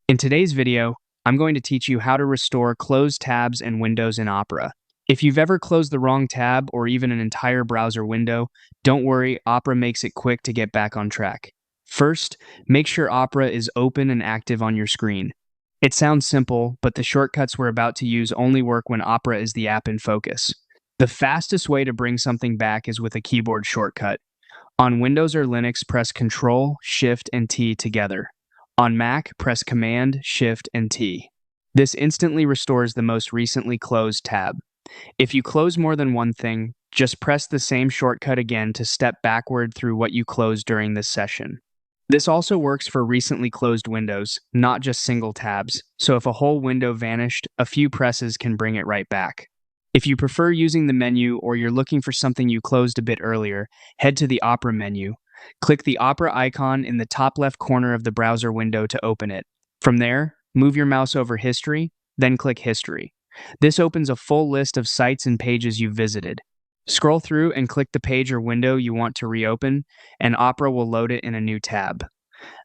In today's video, I'm going to teach you how to restore closed tabs and windows in Opera. If you've ever closed the wrong tab or even an entire browser window, don't worry, Opera makes it quick to get back on track. First, make sure Opera is open and active on your screen. It sounds simple, but the shortcuts we're about to use only work when Opera is the app in focus. The fastest way to bring something back is with a keyboard shortcut. On Windows or Linux, press Ctrl, Shift, and T together. On Mac, press Command, Shift, and T. This instantly restores the most recently closed tab. If you close more than one thing, just press the same shortcut again to step backward through what you closed during this session. This also works for recently closed windows, not just single tabs, so if a whole window vanished, a few presses can bring it right back. If you prefer using the menu or you're looking for something you closed a bit earlier, head to the Opera menu. Click the Opera icon in the top left corner of the browser window to open it. From there, move your mouse over History, then click History. This opens a full list of sites and pages you've visited. Scroll through and click the page or window you want to reopen, and Opera will load it in a new tab.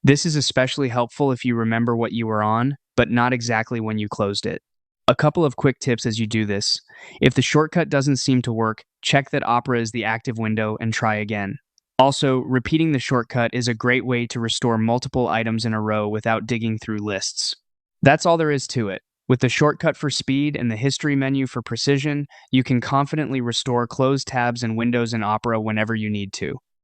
This is especially helpful if you remember what you were on, but not exactly when you closed it. A couple of quick tips as you do this. If the shortcut doesn't seem to work, check that Opera is the active window and try again. Also, repeating the shortcut is a great way to restore multiple items in a row without digging through lists. That's all there is to it. With the shortcut for speed and the history menu for precision, you can confidently restore closed tabs and windows in Opera whenever you need to.